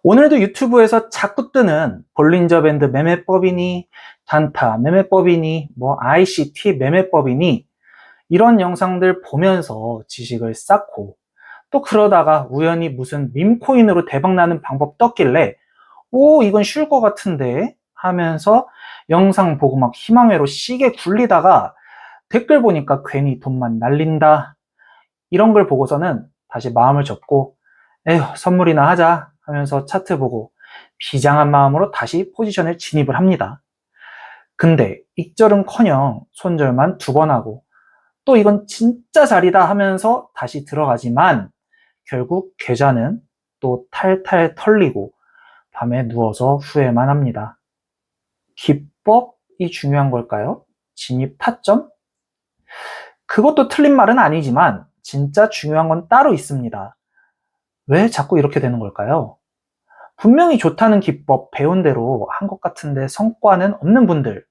오늘도 유튜브에서 자꾸 뜨는 볼린저 밴드 매매법이니, 단타 매매법이니, ICT 매매법이니, 이런 영상들 보면서 지식을 쌓고, 또 그러다가 우연히 무슨 밈코인으로 대박나는 방법 떴길래, 이건 쉬울 것 같은데 하면서 영상 보고 막 희망회로 시계 굴리다가 댓글 보니까 괜히 돈만 날린다. 이런 걸 보고서는 다시 마음을 접고, 에휴, 선물이나 하자 하면서 차트 보고 비장한 마음으로 다시 포지션에 진입을 합니다. 근데 익절은커녕 손절만 2번 하고 또 이건 진짜 자리다 하면서 다시 들어가지만 결국 계좌는 또 탈탈 털리고 밤에 누워서 후회만 합니다. 기법이 중요한 걸까요? 진입 타점? 그것도 틀린 말은 아니지만 진짜 중요한 건 따로 있습니다. 왜 자꾸 이렇게 되는 걸까요? 분명히 좋다는 기법 배운 대로 한 것 같은데 성과는 없는 분들,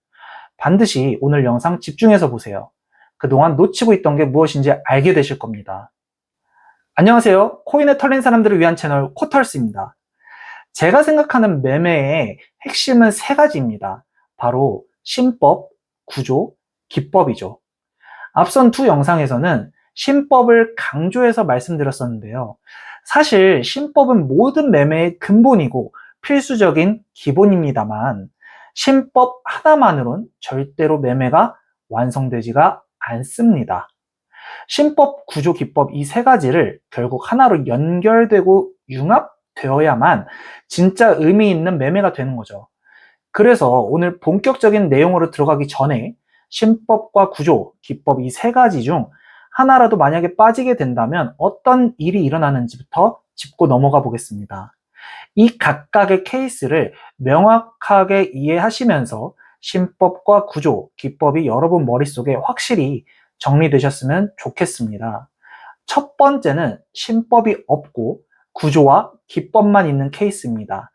반드시 오늘 영상 집중해서 보세요. 그동안 놓치고 있던 게 무엇인지 알게 되실 겁니다. 안녕하세요. 코인에 털린 사람들을 위한 채널 코털스입니다. 제가 생각하는 매매의 핵심은 3가지입니다. 바로 신법, 구조, 기법이죠. 앞선 2 영상에서는 신법을 강조해서 말씀드렸었는데요. 사실 신법은 모든 매매의 근본이고 필수적인 기본입니다만 신법 하나만으론 절대로 매매가 완성되지가 않습니다. 신법, 구조, 기법 이 3가지를 결국 하나로 연결되고 융합되어야만 진짜 의미 있는 매매가 되는 거죠. 그래서 오늘 본격적인 내용으로 들어가기 전에 신법과 구조, 기법 이 3가지 중 하나라도 만약에 빠지게 된다면 어떤 일이 일어나는지부터 짚고 넘어가 보겠습니다. 이 각각의 케이스를 명확하게 이해하시면서 신법과 구조, 기법이 여러분 머릿속에 확실히 정리되셨으면 좋겠습니다. 첫 번째는 신법이 없고 구조와 기법만 있는 케이스입니다.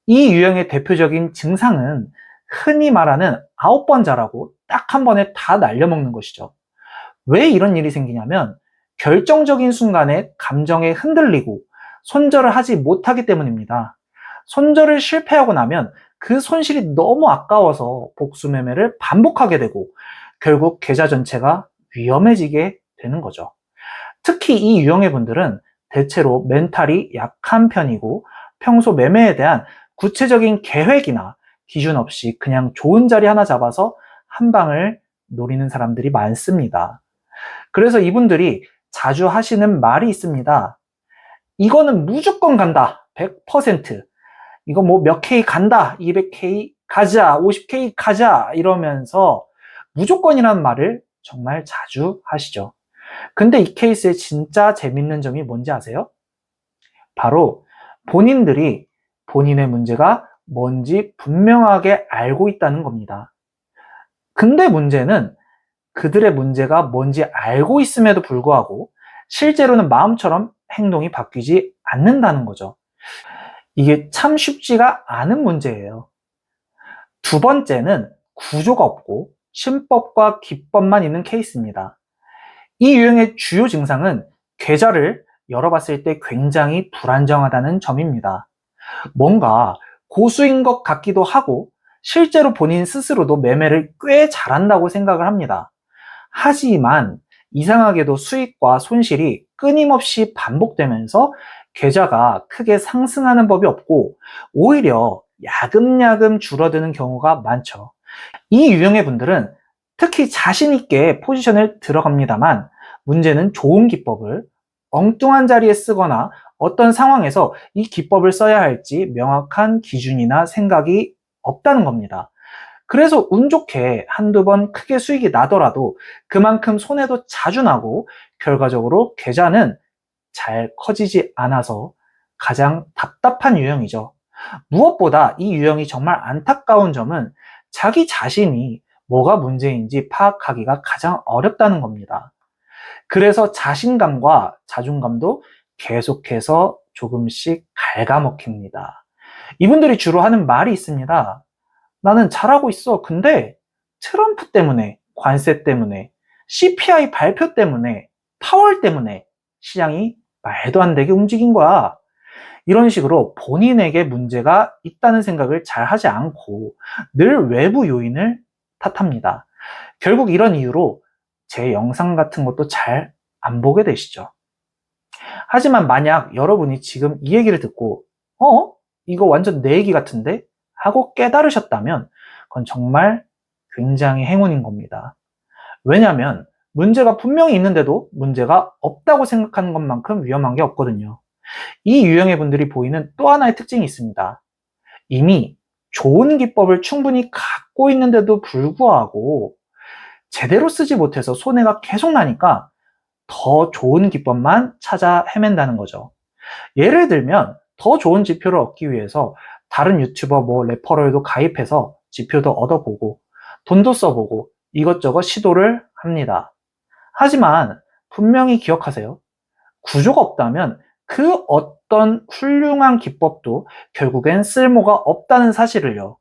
이 유형의 대표적인 증상은 흔히 말하는 9번 자라고 딱 한 번에 다 날려먹는 것이죠. 왜 이런 일이 생기냐면 결정적인 순간에 감정에 흔들리고 손절을 하지 못하기 때문입니다. 손절을 실패하고 나면 그 손실이 너무 아까워서 복수 매매를 반복하게 되고 결국 계좌 전체가 위험해지게 되는 거죠. 특히 이 유형의 분들은 대체로 멘탈이 약한 편이고 평소 매매에 대한 구체적인 계획이나 기준 없이 그냥 좋은 자리 하나 잡아서 한 방을 노리는 사람들이 많습니다. 그래서 이분들이 자주 하시는 말이 있습니다. 이거는 무조건 간다. 100%. 이거 몇 K 간다. 200K 가자. 50K 가자. 이러면서 무조건이라는 말을 정말 자주 하시죠. 근데 이 케이스의 진짜 재밌는 점이 뭔지 아세요? 바로 본인들이 본인의 문제가 뭔지 분명하게 알고 있다는 겁니다. 근데 문제는 그들의 문제가 뭔지 알고 있음에도 불구하고 실제로는 마음처럼 행동이 바뀌지 않는다는 거죠. 이게 참 쉽지가 않은 문제예요. 2번째는 구조가 없고 신법과 기법만 있는 케이스입니다. 이 유형의 주요 증상은 계좌를 열어봤을 때 굉장히 불안정하다는 점입니다. 뭔가 고수인 것 같기도 하고 실제로 본인 스스로도 매매를 꽤 잘한다고 생각을 합니다. 하지만 이상하게도 수익과 손실이 끊임없이 반복되면서 계좌가 크게 상승하는 법이 없고 오히려 야금야금 줄어드는 경우가 많죠. 이 유형의 분들은 특히 자신 있게 포지션을 들어갑니다만 문제는 좋은 기법을 엉뚱한 자리에 쓰거나 어떤 상황에서 이 기법을 써야 할지 명확한 기준이나 생각이 없다는 겁니다. 그래서 운 좋게 한두 번 크게 수익이 나더라도 그만큼 손해도 자주 나고 결과적으로 계좌는 잘 커지지 않아서 가장 답답한 유형이죠. 무엇보다 이 유형이 정말 안타까운 점은 자기 자신이 뭐가 문제인지 파악하기가 가장 어렵다는 겁니다. 그래서 자신감과 자존감도 계속해서 조금씩 갉아먹힙니다. 이분들이 주로 하는 말이 있습니다. 나는 잘하고 있어. 근데 트럼프 때문에, 관세 때문에, CPI 발표 때문에, 파월 때문에 시장이 말도 안 되게 움직인 거야. 이런 식으로 본인에게 문제가 있다는 생각을 잘 하지 않고 늘 외부 요인을 탓합니다. 결국 이런 이유로 제 영상 같은 것도 잘 안 보게 되시죠. 하지만 만약 여러분이 지금 이 얘기를 듣고 이거 완전 내 얘기 같은데? 하고 깨달으셨다면 그건 정말 굉장히 행운인 겁니다. 왜냐하면 문제가 분명히 있는데도 문제가 없다고 생각하는 것만큼 위험한 게 없거든요. 이 유형의 분들이 보이는 또 하나의 특징이 있습니다. 이미 좋은 기법을 충분히 갖고 있는데도 불구하고 제대로 쓰지 못해서 손해가 계속 나니까 더 좋은 기법만 찾아 헤맨다는 거죠. 예를 들면 더 좋은 지표를 얻기 위해서 다른 유튜버 레퍼럴도 가입해서 지표도 얻어보고 돈도 써보고 이것저것 시도를 합니다. 하지만 분명히 기억하세요. 구조가 없다면 그 어떤 훌륭한 기법도 결국엔 쓸모가 없다는 사실을요.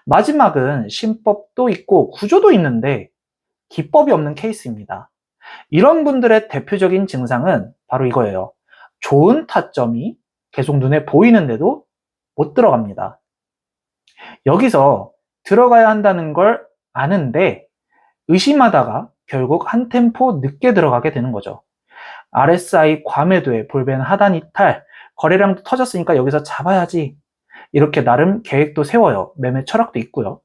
마지막은 신법도 있고 구조도 있는데 기법이 없는 케이스입니다. 이런 분들의 대표적인 증상은 바로 이거예요. 좋은 타점이 계속 눈에 보이는데도 못 들어갑니다. 여기서 들어가야 한다는 걸 아는데 의심하다가 결국 한 템포 늦게 들어가게 되는 거죠. RSI 과매도에 볼벤 하단 이탈, 거래량도 터졌으니까 여기서 잡아야지. 이렇게 나름 계획도 세워요. 매매 철학도 있고요.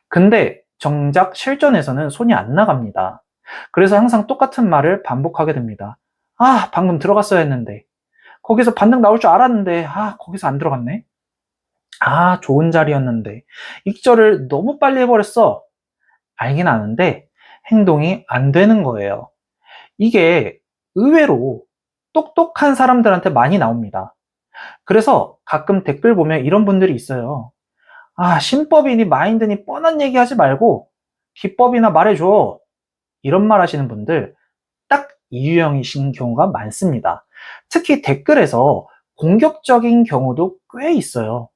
근데 정작 실전에서는 손이 안 나갑니다. 그래서 항상 똑같은 말을 반복하게 됩니다. 방금 들어갔어야 했는데. 거기서 반등 나올 줄 알았는데, 거기서 안 들어갔네. 좋은 자리였는데. 익절을 너무 빨리 해버렸어. 알긴 아는데 행동이 안 되는 거예요. 이게 의외로 똑똑한 사람들한테 많이 나옵니다. 그래서 가끔 댓글 보면 이런 분들이 있어요. 신법이니 마인드니 뻔한 얘기 하지 말고 기법이나 말해줘. 이런 말 하시는 분들 딱 이 유형이신 경우가 많습니다. 특히 댓글에서 공격적인 경우도 꽤 있어요.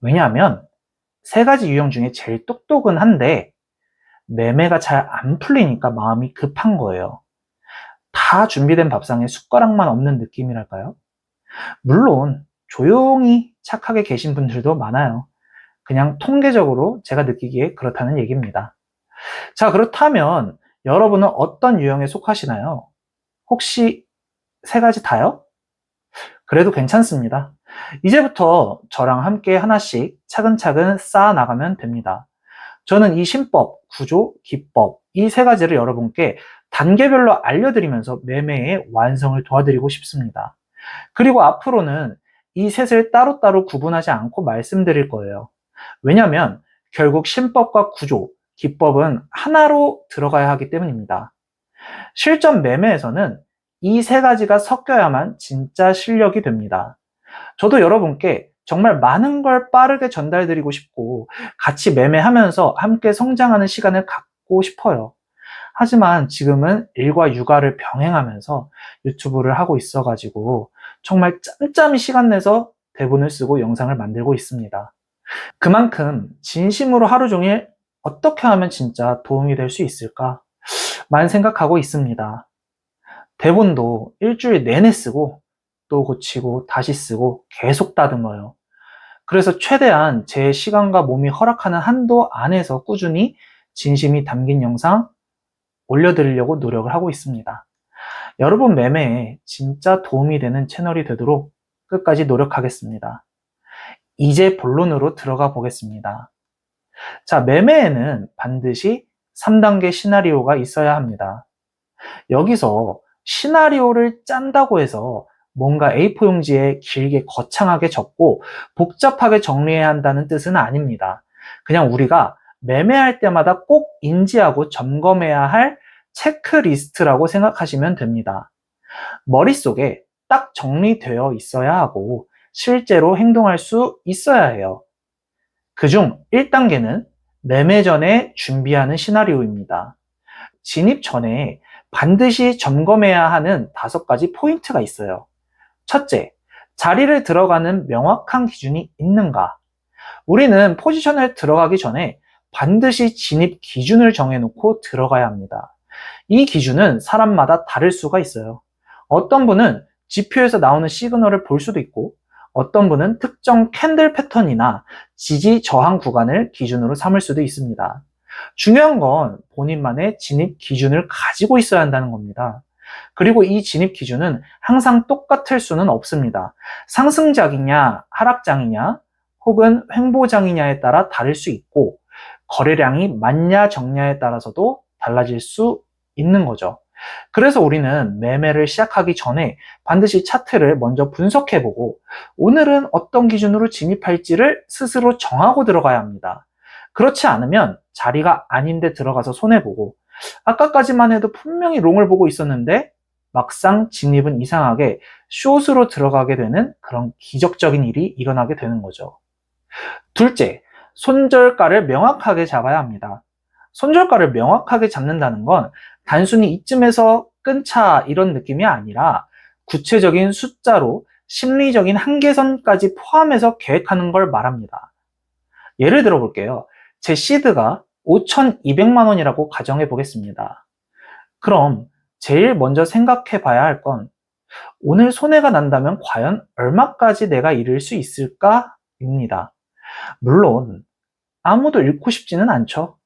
왜냐하면 세 가지 유형 중에 제일 똑똑은 한데 매매가 잘 안 풀리니까 마음이 급한 거예요. 다 준비된 밥상에 숟가락만 없는 느낌이랄까요? 물론 조용히 착하게 계신 분들도 많아요. 그냥 통계적으로 제가 느끼기에 그렇다는 얘기입니다. 자, 그렇다면 여러분은 어떤 유형에 속하시나요? 혹시 세 가지 다요? 그래도 괜찮습니다. 이제부터 저랑 함께 하나씩 차근차근 쌓아 나가면 됩니다. 저는 이 신법, 구조, 기법 이 세 가지를 여러분께 단계별로 알려드리면서 매매의 완성을 도와드리고 싶습니다. 그리고 앞으로는 이 셋을 따로따로 구분하지 않고 말씀드릴 거예요. 왜냐하면 결국 신법과 구조, 기법은 하나로 들어가야 하기 때문입니다. 실전 매매에서는 이 세 가지가 섞여야만 진짜 실력이 됩니다. 저도 여러분께 정말 많은 걸 빠르게 전달드리고 싶고 같이 매매하면서 함께 성장하는 시간을 갖고 싶어요. 하지만 지금은 일과 육아를 병행하면서 유튜브를 하고 있어가지고 정말 짬짬이 시간 내서 대본을 쓰고 영상을 만들고 있습니다. 그만큼 진심으로 하루 종일 어떻게 하면 진짜 도움이 될 수 있을까? 만 생각하고 있습니다. 대본도 일주일 내내 쓰고 또 고치고 다시 쓰고 계속 다듬어요. 그래서 최대한 제 시간과 몸이 허락하는 한도 안에서 꾸준히 진심이 담긴 영상 올려드리려고 노력을 하고 있습니다. 여러분 매매에 진짜 도움이 되는 채널이 되도록 끝까지 노력하겠습니다. 이제 본론으로 들어가 보겠습니다. 자, 매매에는 반드시 3단계 시나리오가 있어야 합니다. 여기서 시나리오를 짠다고 해서 뭔가 A4 용지에 길게 거창하게 적고 복잡하게 정리해야 한다는 뜻은 아닙니다. 그냥 우리가 매매할 때마다 꼭 인지하고 점검해야 할 체크리스트라고 생각하시면 됩니다. 머릿속에 딱 정리되어 있어야 하고 실제로 행동할 수 있어야 해요. 그중 1단계는 매매 전에 준비하는 시나리오입니다. 진입 전에 반드시 점검해야 하는 5가지 포인트가 있어요. 첫째, 자리를 들어가는 명확한 기준이 있는가? 우리는 포지션을 들어가기 전에 반드시 진입 기준을 정해놓고 들어가야 합니다. 이 기준은 사람마다 다를 수가 있어요. 어떤 분은 지표에서 나오는 시그널을 볼 수도 있고 어떤 분은 특정 캔들 패턴이나 지지 저항 구간을 기준으로 삼을 수도 있습니다. 중요한 건 본인만의 진입 기준을 가지고 있어야 한다는 겁니다. 그리고 이 진입 기준은 항상 똑같을 수는 없습니다. 상승장이냐, 하락장이냐, 혹은 횡보장이냐에 따라 다를 수 있고, 거래량이 많냐, 적냐에 따라서도 달라질 수 있는 거죠. 그래서 우리는 매매를 시작하기 전에 반드시 차트를 먼저 분석해보고, 오늘은 어떤 기준으로 진입할지를 스스로 정하고 들어가야 합니다. 그렇지 않으면 자리가 아닌데 들어가서 손해보고, 아까까지만 해도 분명히 롱을 보고 있었는데 막상 진입은 이상하게 숏으로 들어가게 되는 그런 기적적인 일이 일어나게 되는 거죠. 둘째, 손절가를 명확하게 잡아야 합니다. 손절가를 명확하게 잡는다는 건 단순히 이쯤에서 끊자 이런 느낌이 아니라 구체적인 숫자로 심리적인 한계선까지 포함해서 계획하는 걸 말합니다. 예를 들어 볼게요. 제 시드가 5,200만 원이라고 가정해 보겠습니다. 그럼 제일 먼저 생각해 봐야 할 건 오늘 손해가 난다면 과연 얼마까지 내가 잃을 수 있을까? 입니다. 물론 아무도 잃고 싶지는 않죠.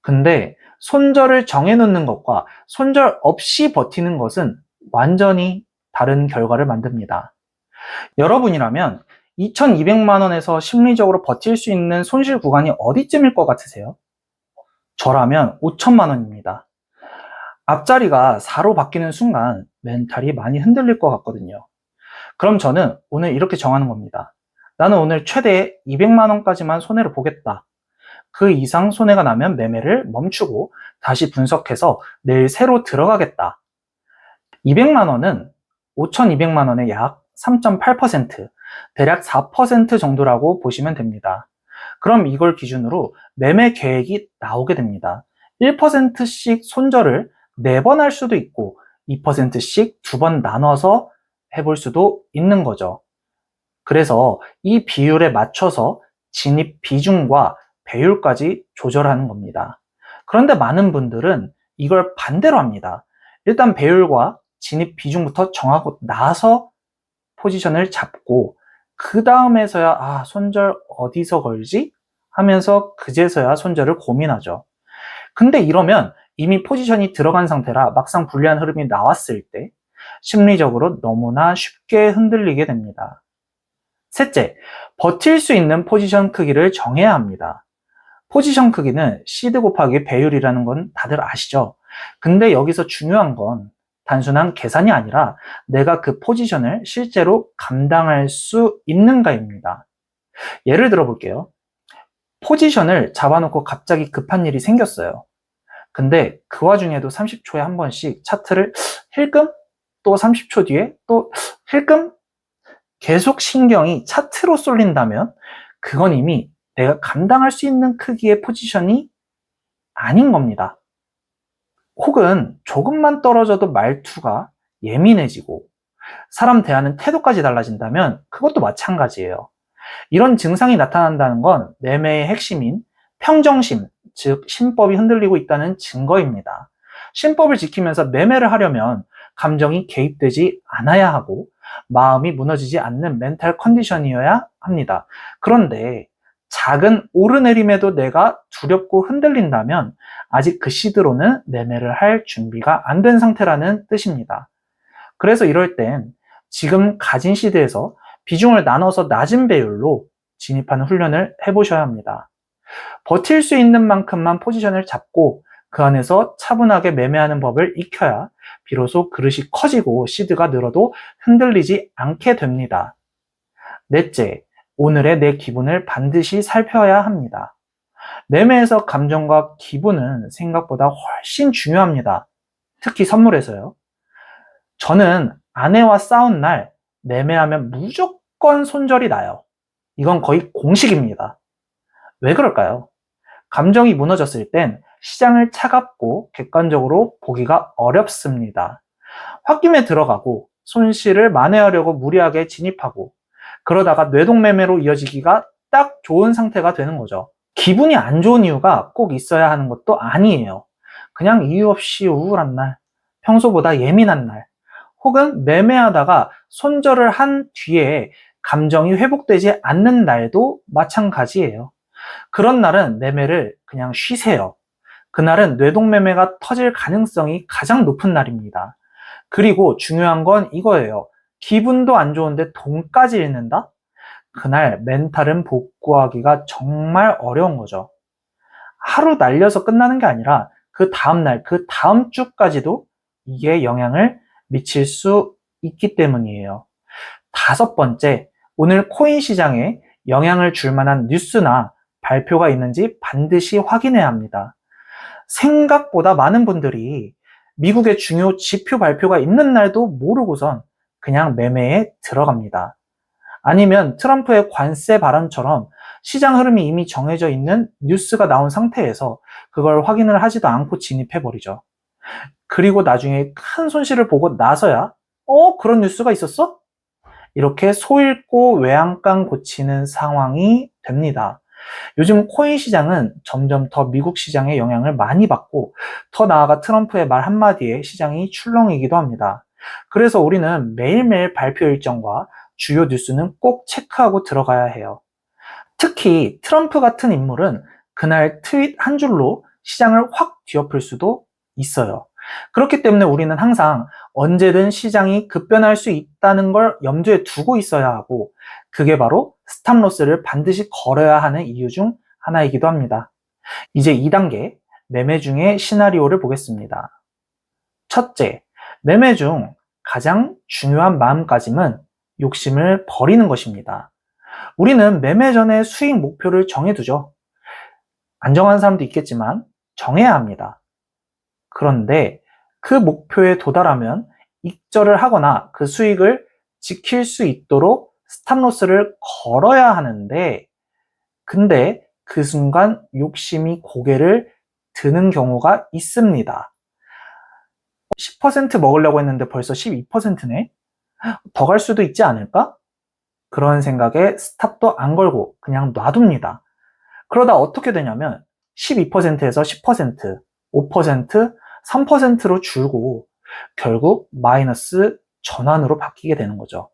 근데 손절을 정해놓는 것과 손절 없이 버티는 것은 완전히 다른 결과를 만듭니다. 여러분이라면 2,200만 원에서 심리적으로 버틸 수 있는 손실 구간이 어디쯤일 것 같으세요? 저라면 5천만 원입니다. 앞자리가 4로 바뀌는 순간 멘탈이 많이 흔들릴 것 같거든요. 그럼 저는 오늘 이렇게 정하는 겁니다. 나는 오늘 최대 200만 원까지만 손해를 보겠다. 그 이상 손해가 나면 매매를 멈추고 다시 분석해서 내일 새로 들어가겠다. 200만 원은 5,200만 원의 약 3.8%, 대략 4% 정도라고 보시면 됩니다. 그럼 이걸 기준으로 매매 계획이 나오게 됩니다. 1%씩 손절을 4번 할 수도 있고 2%씩 2번 나눠서 해볼 수도 있는 거죠. 그래서 이 비율에 맞춰서 진입 비중과 배율까지 조절하는 겁니다. 그런데 많은 분들은 이걸 반대로 합니다. 일단 배율과 진입 비중부터 정하고 나서 포지션을 잡고 그 다음에서야 손절 어디서 걸지? 하면서 그제서야 손절을 고민하죠. 근데 이러면 이미 포지션이 들어간 상태라 막상 불리한 흐름이 나왔을 때 심리적으로 너무나 쉽게 흔들리게 됩니다. 셋째, 버틸 수 있는 포지션 크기를 정해야 합니다. 포지션 크기는 시드 곱하기 배율이라는 건 다들 아시죠? 근데 여기서 중요한 건 단순한 계산이 아니라 내가 그 포지션을 실제로 감당할 수 있는가입니다. 예를 들어 볼게요. 포지션을 잡아놓고 갑자기 급한 일이 생겼어요. 근데 그 와중에도 30초에 한 번씩 차트를 힐끔 또 30초 뒤에 또 힐끔 계속 신경이 차트로 쏠린다면 그건 이미 내가 감당할 수 있는 크기의 포지션이 아닌 겁니다. 혹은 조금만 떨어져도 말투가 예민해지고 사람 대하는 태도까지 달라진다면 그것도 마찬가지예요. 이런 증상이 나타난다는 건 매매의 핵심인 평정심, 즉 신법이 흔들리고 있다는 증거입니다. 신법을 지키면서 매매를 하려면 감정이 개입되지 않아야 하고 마음이 무너지지 않는 멘탈 컨디션이어야 합니다. 그런데 작은 오르내림에도 내가 두렵고 흔들린다면 아직 그 시드로는 매매를 할 준비가 안 된 상태라는 뜻입니다. 그래서 이럴 땐 지금 가진 시드에서 비중을 나눠서 낮은 배율로 진입하는 훈련을 해보셔야 합니다. 버틸 수 있는 만큼만 포지션을 잡고 그 안에서 차분하게 매매하는 법을 익혀야 비로소 그릇이 커지고 시드가 늘어도 흔들리지 않게 됩니다. 넷째, 오늘의 내 기분을 반드시 살펴야 합니다. 매매에서 감정과 기분은 생각보다 훨씬 중요합니다. 특히 선물에서요. 저는 아내와 싸운 날 매매하면 무조건 손절이 나요. 이건 거의 공식입니다. 왜 그럴까요? 감정이 무너졌을 땐 시장을 차갑고 객관적으로 보기가 어렵습니다. 홧김에 들어가고 손실을 만회하려고 무리하게 진입하고 그러다가 뇌동매매로 이어지기가 딱 좋은 상태가 되는 거죠. 기분이 안 좋은 이유가 꼭 있어야 하는 것도 아니에요. 그냥 이유 없이 우울한 날, 평소보다 예민한 날, 혹은 매매하다가 손절을 한 뒤에 감정이 회복되지 않는 날도 마찬가지예요. 그런 날은 매매를 그냥 쉬세요. 그날은 뇌동매매가 터질 가능성이 가장 높은 날입니다. 그리고 중요한 건 이거예요. 기분도 안 좋은데 돈까지 잃는다? 그날 멘탈은 복구하기가 정말 어려운 거죠. 하루 날려서 끝나는 게 아니라 그 다음날, 그 다음 주까지도 이게 영향을 미칠 수 있기 때문이에요. 다섯 번째, 오늘 코인 시장에 영향을 줄 만한 뉴스나 발표가 있는지 반드시 확인해야 합니다. 생각보다 많은 분들이 미국의 중요 지표 발표가 있는 날도 모르고선 그냥 매매에 들어갑니다. 아니면 트럼프의 관세 발언처럼 시장 흐름이 이미 정해져 있는 뉴스가 나온 상태에서 그걸 확인을 하지도 않고 진입해버리죠. 그리고 나중에 큰 손실을 보고 나서야 그런 뉴스가 있었어? 이렇게 소 잃고 외양간 고치는 상황이 됩니다. 요즘 코인 시장은 점점 더 미국 시장의 영향을 많이 받고 더 나아가 트럼프의 말 한마디에 시장이 출렁이기도 합니다. 그래서 우리는 매일매일 발표 일정과 주요 뉴스는 꼭 체크하고 들어가야 해요. 특히 트럼프 같은 인물은 그날 트윗 한 줄로 시장을 확 뒤엎을 수도 있어요. 그렇기 때문에 우리는 항상 언제든 시장이 급변할 수 있다는 걸 염두에 두고 있어야 하고, 그게 바로 스탑로스를 반드시 걸어야 하는 이유 중 하나이기도 합니다. 이제 2단계 매매 중의 시나리오를 보겠습니다. 첫째, 매매 중 가장 중요한 마음가짐은 욕심을 버리는 것입니다. 우리는 매매 전에 수익 목표를 정해두죠. 안 정한 사람도 있겠지만 정해야 합니다. 그런데 그 목표에 도달하면 익절을 하거나 그 수익을 지킬 수 있도록 스탑로스를 걸어야 하는데, 근데 그 순간 욕심이 고개를 드는 경우가 있습니다. 10% 먹으려고 했는데 벌써 12%네? 더 갈 수도 있지 않을까? 그런 생각에 스탑도 안 걸고 그냥 놔둡니다. 그러다 어떻게 되냐면 12%에서 10%, 5%, 3%로 줄고 결국 마이너스 전환으로 바뀌게 되는 거죠.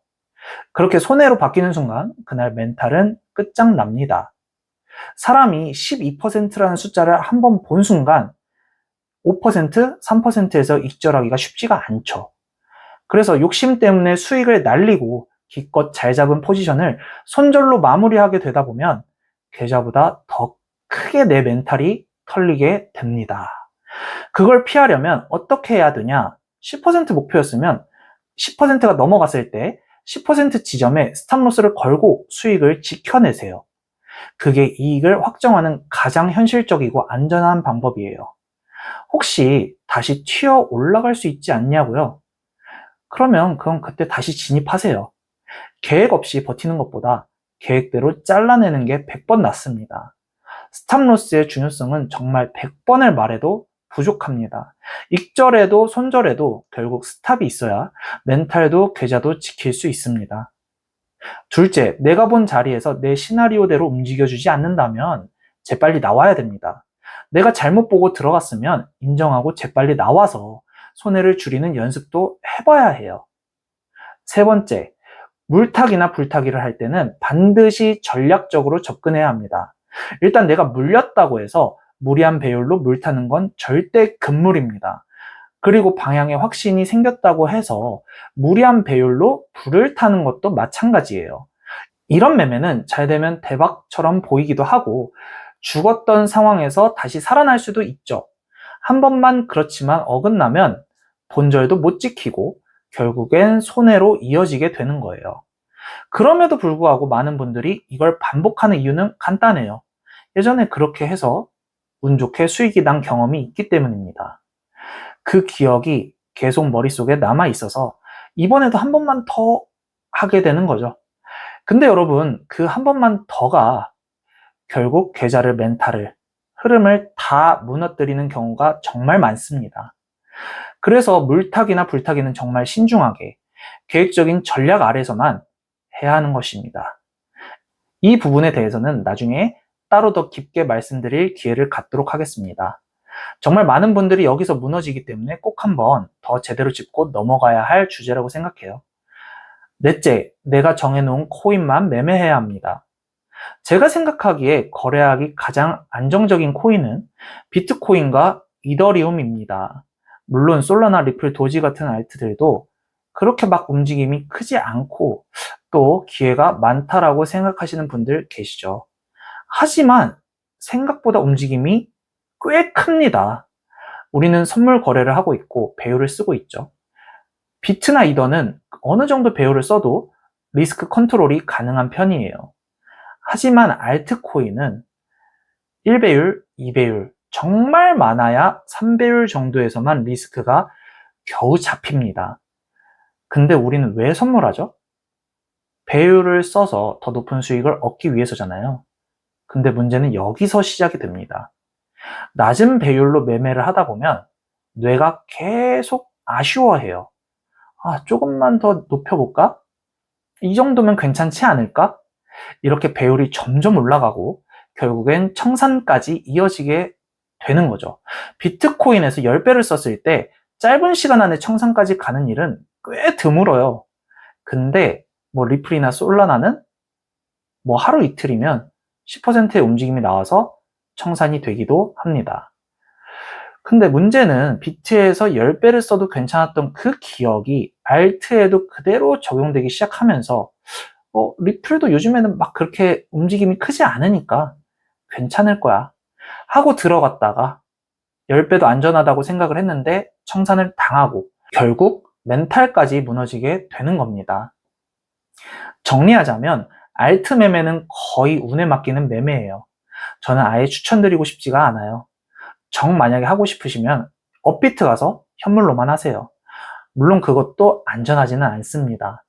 그렇게 손해로 바뀌는 순간 그날 멘탈은 끝장납니다. 사람이 12%라는 숫자를 한번 본 순간 5%, 3%에서 익절하기가 쉽지가 않죠. 그래서 욕심 때문에 수익을 날리고 기껏 잘 잡은 포지션을 손절로 마무리하게 되다 보면 계좌보다 더 크게 내 멘탈이 털리게 됩니다. 그걸 피하려면 어떻게 해야 되냐? 10% 목표였으면 10%가 넘어갔을 때 10% 지점에 스탑로스를 걸고 수익을 지켜내세요. 그게 이익을 확정하는 가장 현실적이고 안전한 방법이에요. 혹시 다시 튀어 올라갈 수 있지 않냐고요? 그러면 그건 그때 다시 진입하세요. 계획 없이 버티는 것보다 계획대로 잘라내는 게 100번 낫습니다. 스탑로스의 중요성은 정말 100번을 말해도 부족합니다. 익절에도 손절에도 결국 스탑이 있어야 멘탈도 계좌도 지킬 수 있습니다. 둘째, 내가 본 자리에서 내 시나리오대로 움직여주지 않는다면 재빨리 나와야 됩니다. 내가 잘못 보고 들어갔으면 인정하고 재빨리 나와서 손해를 줄이는 연습도 해봐야 해요. 세 번째, 물타기나 불타기를 할 때는 반드시 전략적으로 접근해야 합니다. 일단 내가 물렸다고 해서 무리한 배율로 물타는 건 절대 금물입니다. 그리고 방향에 확신이 생겼다고 해서 무리한 배율로 불을 타는 것도 마찬가지예요. 이런 매매는 잘 되면 대박처럼 보이기도 하고 죽었던 상황에서 다시 살아날 수도 있죠. 한 번만 그렇지만 어긋나면 본절도 못 지키고 결국엔 손해로 이어지게 되는 거예요. 그럼에도 불구하고 많은 분들이 이걸 반복하는 이유는 간단해요. 예전에 그렇게 해서 운 좋게 수익이 난 경험이 있기 때문입니다. 그 기억이 계속 머릿속에 남아 있어서 이번에도 한 번만 더 하게 되는 거죠. 근데 여러분, 그 한 번만 더가 결국 계좌를, 멘탈을, 흐름을 다 무너뜨리는 경우가 정말 많습니다. 그래서 물타기나 불타기는 정말 신중하게 계획적인 전략 아래서만 해야 하는 것입니다. 이 부분에 대해서는 나중에 따로 더 깊게 말씀드릴 기회를 갖도록 하겠습니다. 정말 많은 분들이 여기서 무너지기 때문에 꼭 한번 더 제대로 짚고 넘어가야 할 주제라고 생각해요. 넷째, 내가 정해놓은 코인만 매매해야 합니다. 제가 생각하기에 거래하기 가장 안정적인 코인은 비트코인과 이더리움입니다. 물론 솔라나 리플 도지 같은 알트들도 그렇게 막 움직임이 크지 않고 또 기회가 많다라고 생각하시는 분들 계시죠. 하지만 생각보다 움직임이 꽤 큽니다. 우리는 선물 거래를 하고 있고 배율을 쓰고 있죠. 비트나 이더는 어느 정도 배율을 써도 리스크 컨트롤이 가능한 편이에요. 하지만 알트코인은 1배율, 2배율, 정말 많아야 3배율 정도에서만 리스크가 겨우 잡힙니다. 근데 우리는 왜 선물하죠? 배율을 써서 더 높은 수익을 얻기 위해서잖아요. 근데 문제는 여기서 시작이 됩니다. 낮은 배율로 매매를 하다 보면 뇌가 계속 아쉬워해요. 조금만 더 높여볼까? 이 정도면 괜찮지 않을까? 이렇게 배율이 점점 올라가고 결국엔 청산까지 이어지게 되는 거죠. 비트코인에서 10배를 썼을 때 짧은 시간 안에 청산까지 가는 일은 꽤 드물어요. 근데 리플이나 솔라나는 하루 이틀이면 10%의 움직임이 나와서 청산이 되기도 합니다. 근데 문제는 비트에서 10배를 써도 괜찮았던 그 기억이 알트에도 그대로 적용되기 시작하면서 리플도 요즘에는 막 그렇게 움직임이 크지 않으니까 괜찮을 거야 하고 들어갔다가 10배도 안전하다고 생각을 했는데 청산을 당하고 결국 멘탈까지 무너지게 되는 겁니다. 정리하자면 알트 매매는 거의 운에 맡기는 매매예요. 저는 아예 추천드리고 싶지가 않아요. 만약에 하고 싶으시면 업비트 가서 현물로만 하세요. 물론 그것도 안전하지는 않습니다.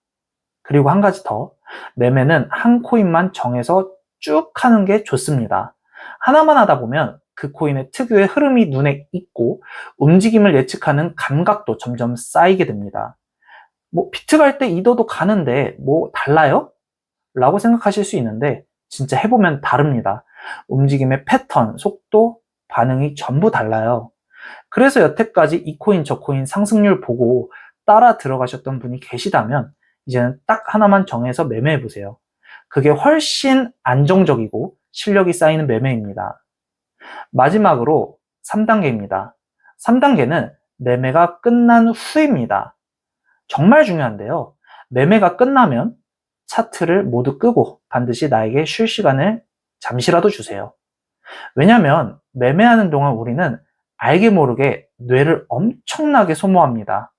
그리고 한 가지 더, 매매는 한 코인만 정해서 쭉 하는 게 좋습니다. 하나만 하다 보면 그 코인의 특유의 흐름이 눈에 익고 움직임을 예측하는 감각도 점점 쌓이게 됩니다. 비트 갈 때 이더도 가는데 달라요? 라고 생각하실 수 있는데 진짜 해보면 다릅니다. 움직임의 패턴, 속도, 반응이 전부 달라요. 그래서 여태까지 이 코인 저 코인 상승률 보고 따라 들어가셨던 분이 계시다면 이제는 딱 하나만 정해서 매매해보세요. 그게 훨씬 안정적이고 실력이 쌓이는 매매입니다. 마지막으로 3단계입니다. 3단계는 매매가 끝난 후입니다. 정말 중요한데요. 매매가 끝나면 차트를 모두 끄고 반드시 나에게 쉴 시간을 잠시라도 주세요. 왜냐하면 매매하는 동안 우리는 알게 모르게 뇌를 엄청나게 소모합니다.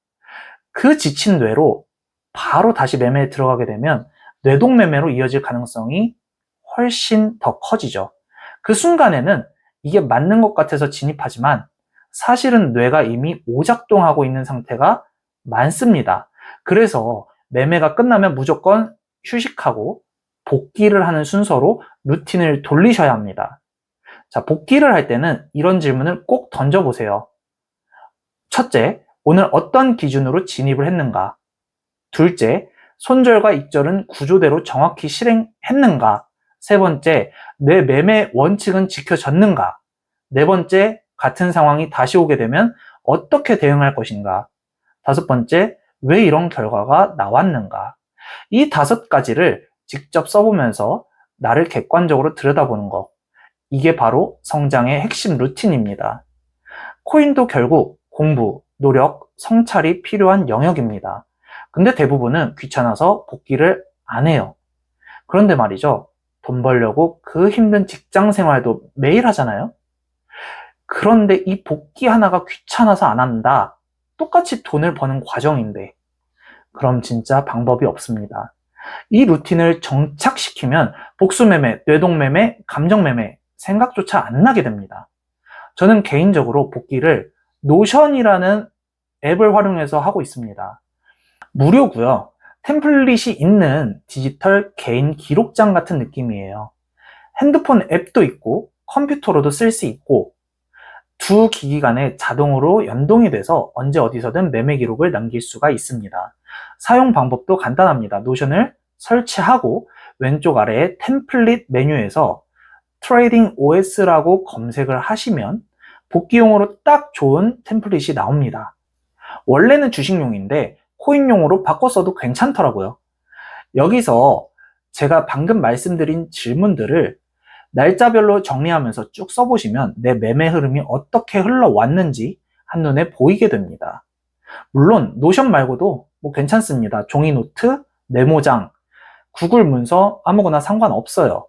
그 지친 뇌로 바로 다시 매매에 들어가게 되면 뇌동매매로 이어질 가능성이 훨씬 더 커지죠. 그 순간에는 이게 맞는 것 같아서 진입하지만 사실은 뇌가 이미 오작동하고 있는 상태가 많습니다. 그래서 매매가 끝나면 무조건 휴식하고 복귀를 하는 순서로 루틴을 돌리셔야 합니다. 자, 복귀를 할 때는 이런 질문을 꼭 던져보세요. 첫째, 오늘 어떤 기준으로 진입을 했는가? 둘째, 손절과 익절은 구조대로 정확히 실행했는가? 세 번째, 내 매매 원칙은 지켜졌는가? 네 번째, 같은 상황이 다시 오게 되면 어떻게 대응할 것인가? 다섯 번째, 왜 이런 결과가 나왔는가? 이 5가지를 직접 써보면서 나를 객관적으로 들여다보는 것. 이게 바로 성장의 핵심 루틴입니다. 코인도 결국 공부, 노력, 성찰이 필요한 영역입니다. 근데 대부분은 귀찮아서 복귀를 안 해요. 그런데 말이죠. 돈 벌려고 그 힘든 직장 생활도 매일 하잖아요. 그런데 이 복귀 하나가 귀찮아서 안 한다. 똑같이 돈을 버는 과정인데 그럼 진짜 방법이 없습니다. 이 루틴을 정착시키면 복수매매, 뇌동매매, 감정매매 생각조차 안 나게 됩니다. 저는 개인적으로 복귀를 노션이라는 앱을 활용해서 하고 있습니다. 무료고요. 템플릿이 있는 디지털 개인 기록장 같은 느낌이에요. 핸드폰 앱도 있고 컴퓨터로도 쓸 수 있고 두 기기 간에 자동으로 연동이 돼서 언제 어디서든 매매 기록을 남길 수가 있습니다. 사용 방법도 간단합니다. 노션을 설치하고 왼쪽 아래에 템플릿 메뉴에서 트레이딩 OS라고 검색을 하시면 복귀용으로 딱 좋은 템플릿이 나옵니다. 원래는 주식용인데 코인용으로 바꿔 써도 괜찮더라고요. 여기서 제가 방금 말씀드린 질문들을 날짜별로 정리하면서 쭉 써보시면 내 매매 흐름이 어떻게 흘러왔는지 한눈에 보이게 됩니다. 물론 노션 말고도 뭐 괜찮습니다. 종이 노트, 메모장, 구글 문서 아무거나 상관없어요.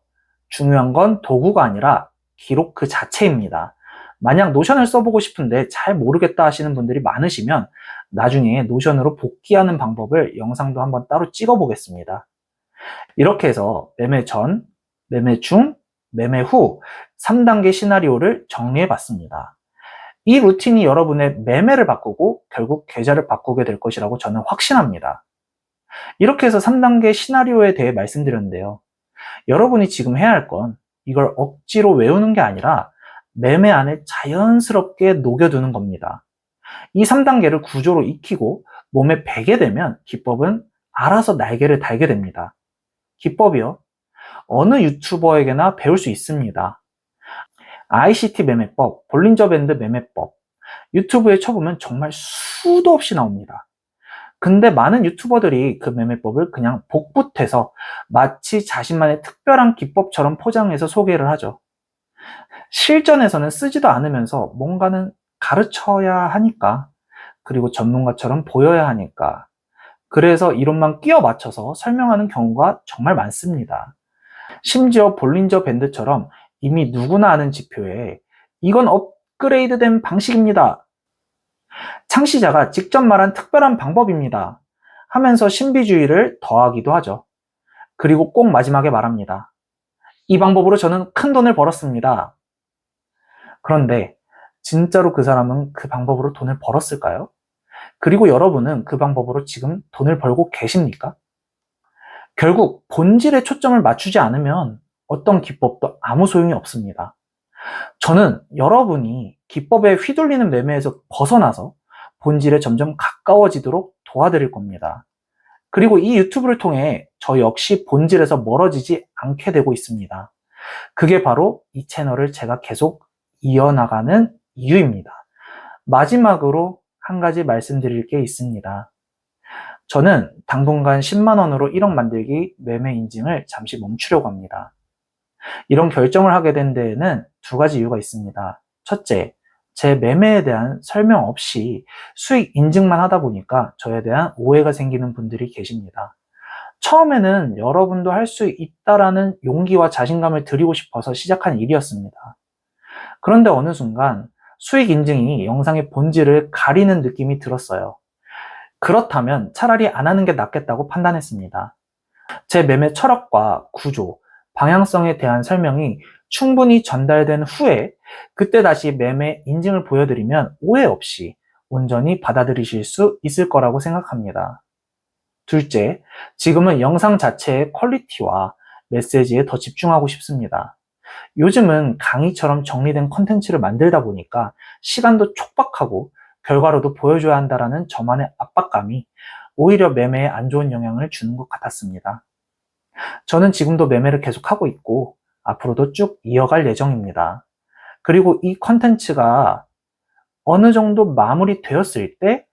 중요한 건 도구가 아니라 기록 그 자체입니다. 만약 노션을 써보고 싶은데 잘 모르겠다 하시는 분들이 많으시면 나중에 노션으로 복귀하는 방법을 영상도 한번 따로 찍어 보겠습니다. 이렇게 해서 매매 전, 매매 중, 매매 후 3단계 시나리오를 정리해 봤습니다. 이 루틴이 여러분의 매매를 바꾸고 결국 계좌를 바꾸게 될 것이라고 저는 확신합니다. 이렇게 해서 3단계 시나리오에 대해 말씀드렸는데요. 여러분이 지금 해야 할 건 이걸 억지로 외우는 게 아니라 매매 안에 자연스럽게 녹여두는 겁니다. 이 3단계를 구조로 익히고 몸에 배게 되면 기법은 알아서 날개를 달게 됩니다. 기법이요? 어느 유튜버에게나 배울 수 있습니다. ICT 매매법, 볼린저 밴드 매매법, 유튜브에 쳐보면 정말 수도 없이 나옵니다. 근데 많은 유튜버들이 그 매매법을 그냥 복붙해서 마치 자신만의 특별한 기법처럼 포장해서 소개를 하죠. 실전에서는 쓰지도 않으면서 뭔가는 가르쳐야 하니까, 그리고 전문가처럼 보여야 하니까, 그래서 이론만 끼워 맞춰서 설명하는 경우가 정말 많습니다. 심지어 볼린저 밴드처럼 이미 누구나 아는 지표에 이건 업그레이드된 방식입니다, 창시자가 직접 말한 특별한 방법입니다 하면서 신비주의를 더하기도 하죠. 그리고 꼭 마지막에 말합니다. 이 방법으로 저는 큰 돈을 벌었습니다. 그런데 진짜로 그 사람은 그 방법으로 돈을 벌었을까요? 그리고 여러분은 그 방법으로 지금 돈을 벌고 계십니까? 결국 본질에 초점을 맞추지 않으면 어떤 기법도 아무 소용이 없습니다. 저는 여러분이 기법에 휘둘리는 매매에서 벗어나서 본질에 점점 가까워지도록 도와드릴 겁니다. 그리고 이 유튜브를 통해 저 역시 본질에서 멀어지지 않게 되고 있습니다. 그게 바로 이 채널을 제가 계속 이어나가는 이유입니다. 마지막으로 한 가지 말씀드릴 게 있습니다. 저는 당분간 10만 원으로 1억 만들기 매매 인증을 잠시 멈추려고 합니다. 이런 결정을 하게 된 데에는 두 가지 이유가 있습니다. 첫째, 제 매매에 대한 설명 없이 수익 인증만 하다 보니까 저에 대한 오해가 생기는 분들이 계십니다. 처음에는 여러분도 할 수 있다라는 용기와 자신감을 드리고 싶어서 시작한 일이었습니다. 그런데 어느 순간 수익 인증이 영상의 본질을 가리는 느낌이 들었어요. 그렇다면 차라리 안 하는 게 낫겠다고 판단했습니다. 제 매매 철학과 구조, 방향성에 대한 설명이 충분히 전달된 후에 그때 다시 매매 인증을 보여드리면 오해 없이 온전히 받아들이실 수 있을 거라고 생각합니다. 둘째, 지금은 영상 자체의 퀄리티와 메시지에 더 집중하고 싶습니다. 요즘은 강의처럼 정리된 콘텐츠를 만들다 보니까 시간도 촉박하고 결과로도 보여줘야 한다는 저만의 압박감이 오히려 매매에 안 좋은 영향을 주는 것 같았습니다. 저는 지금도 매매를 계속하고 있고 앞으로도 쭉 이어갈 예정입니다. 그리고 이 콘텐츠가 어느 정도 마무리되었을 때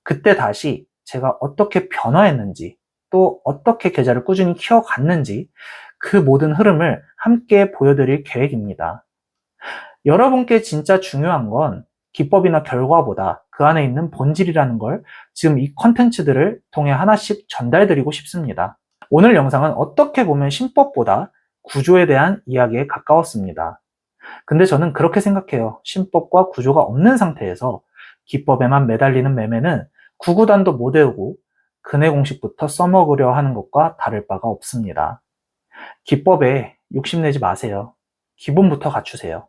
그때 다시 제가 어떻게 변화했는지 또 어떻게 계좌를 꾸준히 키워갔는지 그 모든 흐름을 함께 보여드릴 계획입니다. 여러분께 진짜 중요한 건 기법이나 결과보다 그 안에 있는 본질이라는 걸 지금 이 콘텐츠들을 통해 하나씩 전달드리고 싶습니다. 오늘 영상은 어떻게 보면 신법보다 구조에 대한 이야기에 가까웠습니다. 근데 저는 그렇게 생각해요. 신법과 구조가 없는 상태에서 기법에만 매달리는 매매는 구구단도 못 외우고 근해 공식부터 써먹으려 하는 것과 다를 바가 없습니다. 기법에 욕심내지 마세요. 기본부터 갖추세요.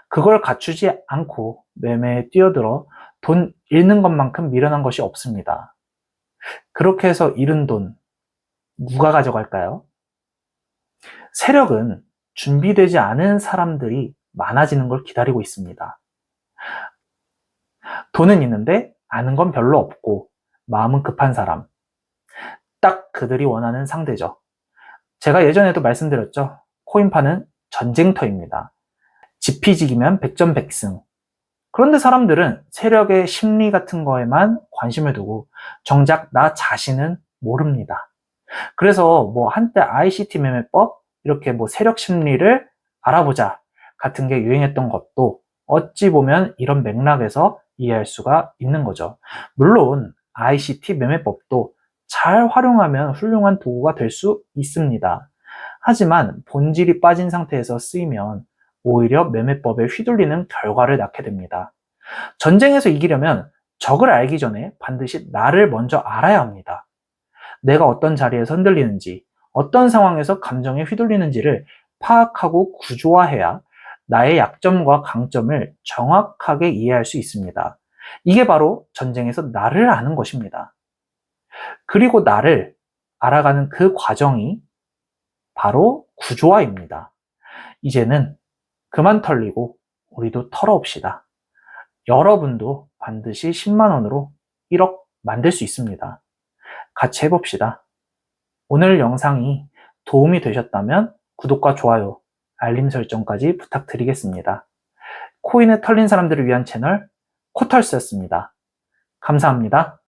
그걸 갖추지 않고 매매에 뛰어들어 돈 잃는 것만큼 미련한 것이 없습니다. 그렇게 해서 잃은 돈 누가 가져갈까요? 세력은 준비되지 않은 사람들이 많아지는 걸 기다리고 있습니다. 돈은 있는데 아는 건 별로 없고 마음은 급한 사람, 딱 그들이 원하는 상대죠. 제가 예전에도 말씀드렸죠. 코인파는 전쟁터입니다. 지피지기면 백전백승. 그런데 사람들은 세력의 심리 같은 거에만 관심을 두고 정작 나 자신은 모릅니다. 그래서 뭐 한때 ICT 매매법, 이렇게 뭐 세력 심리를 알아보자 같은 게 유행했던 것도 어찌 보면 이런 맥락에서 이해할 수가 있는 거죠. 물론 ICT 매매법도 잘 활용하면 훌륭한 도구가 될 수 있습니다. 하지만 본질이 빠진 상태에서 쓰이면 오히려 매매법에 휘둘리는 결과를 낳게 됩니다. 전쟁에서 이기려면 적을 알기 전에 반드시 나를 먼저 알아야 합니다. 내가 어떤 자리에서 흔들리는지, 어떤 상황에서 감정에 휘둘리는지를 파악하고 구조화해야 나의 약점과 강점을 정확하게 이해할 수 있습니다. 이게 바로 전쟁에서 나를 아는 것입니다. 그리고 나를 알아가는 그 과정이 바로 구조화입니다. 이제는 그만 털리고 우리도 털어옵시다. 여러분도 반드시 10만 원으로 1억 만들 수 있습니다. 같이 해봅시다. 오늘 영상이 도움이 되셨다면 구독과 좋아요, 알림 설정까지 부탁드리겠습니다. 코인에 털린 사람들을 위한 채널 코털스였습니다. 감사합니다.